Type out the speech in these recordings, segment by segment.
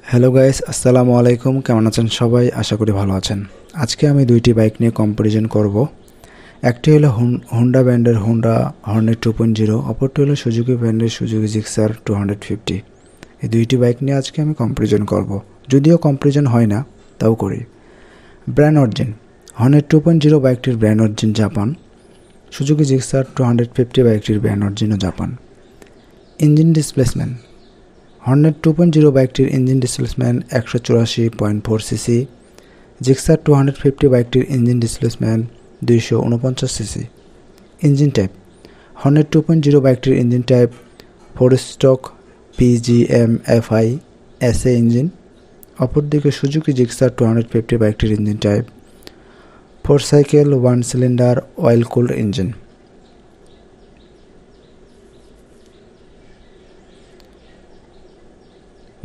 Hello guys, আসসালামু আলাইকুম। কেমন আছেন সবাই? আশা করি ভালো আছেন। আজকে আমি দুইটি বাইক নিয়ে কম্পারিজন করব। একটি হলো হোন্ডা ব্র্যান্ডের হোন্ডা হর্নেট 2.0, অপরটি হলো সুজুকি ব্র্যান্ডের সুজুকি জিক্সার 250। এই দুইটি বাইক নিয়ে আজকে আমি কম্পারিজন করব। যদিও কম্পারিজন হয় না, তাও করি। ব্র্যান্ড অরিজিন: হর্নেট 2.0 বাইকটির brand origin Japan. Suzuki Gixxer 250 বাইকটির ব্র্যান্ড অরিজিনও জাপান। ইঞ্জিন ডিসপ্লেসমেন্ট: হর্নেট 2.0 বাইকটির ইঞ্জিন ডিসপ্লেসমেন্ট 184.4 সিসি। জিক্সার 250 বাইকটির engine displacement 249 cc. Engine type: Hornet 2.0 বাইকটির engine type 4 stroke PGM-FI SA engine. অপরদিকে সুজুকি জিক্সার 250 বাইকটির engine type 4 cycle 1 cylinder oil cooled engine.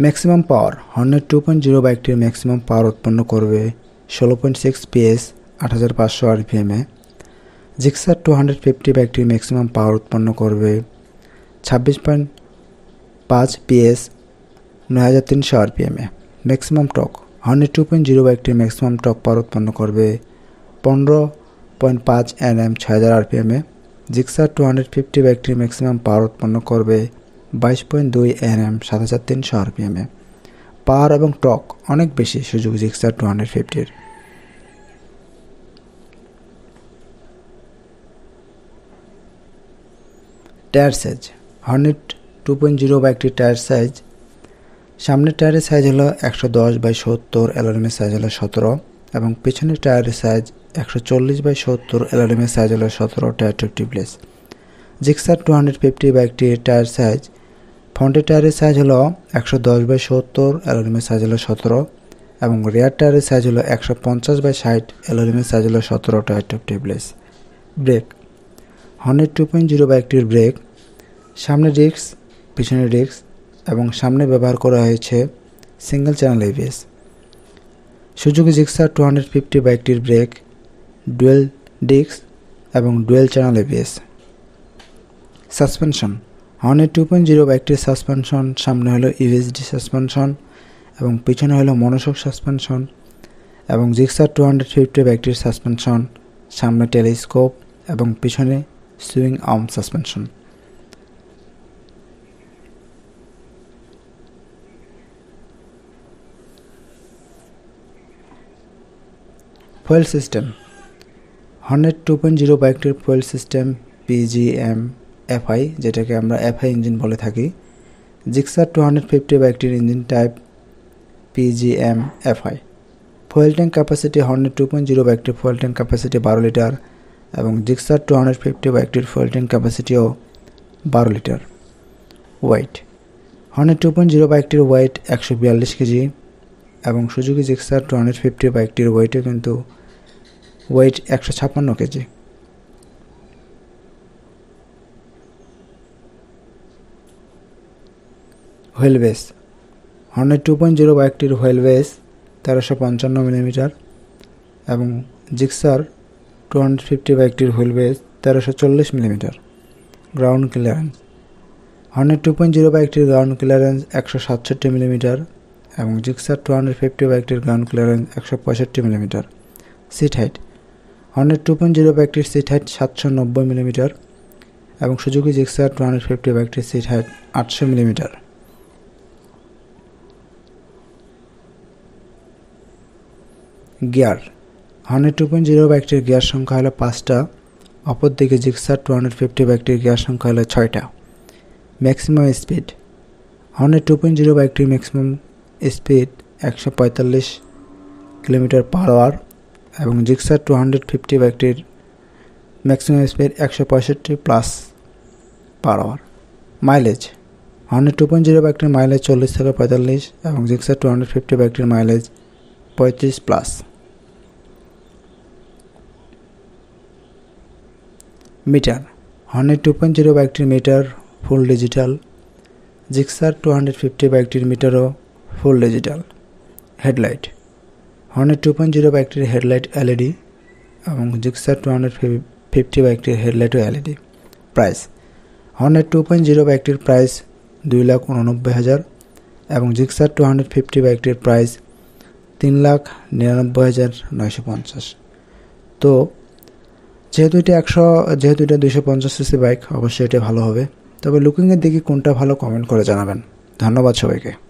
Maximum power: Hornet 2.0 বাইকটির maximum power উৎপন্ন করবে 16.6 PS 8500 RPM-এ। Gixxer 250 বাইকটির maximum power উৎপন্ন করবে 26.5 PS 9300 RPM-এ। ম্যাক্সিমাম টর্ক: হর্নেট 2.0 বাইকটির ম্যাক্সিমাম টর্ক পাওয়ার উৎপন্ন করবে 15.5 Nm 6000 RPM-এ। জিক্সার 250 বাইকটির ম্যাক্সিমাম পাওয়ার উৎপন্ন করবে 22.2 Nm 7300 RPM-এ। পাওয়ার এবং টর্ক অনেক বেশি সুজুকি জিক্সার 250-এর। টায়ার সাইজ: হর্নেট 2.0 বাইকটির টায়ার সাইজ: সামনের টায়ারের সাইজ হলো 110/70, অ্যালুমিনিয়ামের সাইজ হলো 17 এবং পেছনের টায়ারের সাইজ 140/70, অ্যালুমিনিয়ামের সাইজ হলো 17 টায়ার টিউবলেস। জিক্সার 250 বাইকটির টায়ার সাইজ: ফ্রন্টের টায়ারের সাইজ হলো 110/70, অ্যালুমিনিয়ামের সাইজ হলো 17 এবং রিয়ার টায়ারের সাইজ হলো 150/60, অ্যালুমিনিয়ামের সাইজ হলো 17 টায়ার টিউবলেস। ব্রেক: হর্নেট 2.0 বাইকটির ব্রেক: সামনে ডিস্ক, পিছনে ডিস্ক এবং সামনে ব্যবহার করা হয়েছে single channel ABS। Suzuki Gixxer 250 বাইকটির ব্রেক ডুয়েল ডিস্ক এবং dual channel ABS। Suspension: Hornet 2.0 বাইকটির সাসপেনশন সামনে হলো USD সাসপেনশন এবং পিছনে হলো মনোশক সাসপেনশন এবং জিক্সার 250 বাইকটির সাসপেনশন সামনে টেলিস্কোপ এবং পিছনে swing arm suspension. Fuel system: Hornet 2.0 বাইকটির ফুয়েল সিস্টেম PGM-FI, যেটাকে আমরা FI ইঞ্জিন বলে থাকি। জিক্সার 250 বাইকটির engine type PGM-FI। Fuel tank capacity: Hornet 2.0 বাইকটির ফুয়েল ট্যাঙ্ক ক্যাপাসিটি 12 লিটার এবং জিক্সার 250 বাইকটির ফুয়েল ট্যাঙ্ক ক্যাপাসিটিও 12 লিটার। ওয়েট: হর্নেট 2.0 বাইকটির ওয়েট 142 কেজি এবং সুজুকি জিক্সার 250 বাইকটির ওয়েটও কিন্তু 156 কেজি। হুইল বেস: হর্নেট 2.0 বাইকটির হুইল বেস 1355 মিলিমিটার এবং জিক্সার 250 বাইকটির wheel base 1340 millimetre. Ground clearance: Hornet 2.0 বাইকটির গ্রাউন্ড ক্লিয়ারেন্স 167 মিলিমিটার এবং জিক্সার 250 বাইকটির ground clearance 165 millimetre. Seat height: Hornet 2.0 বাইকটির সিট হাইট 790 মিলিমিটার এবং সুজুকি জিক্সার 250 বাইকটির seat height 800 millimetre. Gear: Hornet 2.0 বাইকটির গিয়ার সংখ্যা হলো 5টা, অপরদিকে জিক্সার 250 বাইকটির গিয়ার সংখ্যা হলো 6টা। ম্যাক্সিমাম স্পিড: হর্নেট 2.0 বাইকটির maximum speed 145 kilometre per hour এবং জিক্সার 250 বাইকটির maximum speed 165+ per hour. Mileage: Hornet 2.0 বাইকটির মাইলেজ 40 থেকে 45 এবং জিক্সার 250 বাইকটির মাইলেজ 35+। মিটার: হর্নেট 2.0 বাইকটির মিটার ফুল ডিজিটাল, জিক্সার 250 বাইকটির মিটারও ফুল ডিজিটাল। হেডলাইট: হর্নেট 2.0 বাইকটির হেডলাইট LED এবং জিক্সার 250 বাইকটির হেডলাইটও LED। প্রাইস: হর্নেট 2.0 বাইকটির প্রাইস 2,89,000 এবং জিক্সার 250 বাইকটির প্রাইস 3,99,950। তো যেহেতু এটা 250 সিসি বাইক, অবশ্যই এটা ভালো হবে। তবে লুকিংয়ের দিকে কোনটা ভালো কমেন্ট করে জানাবেন। ধন্যবাদ সবাইকে।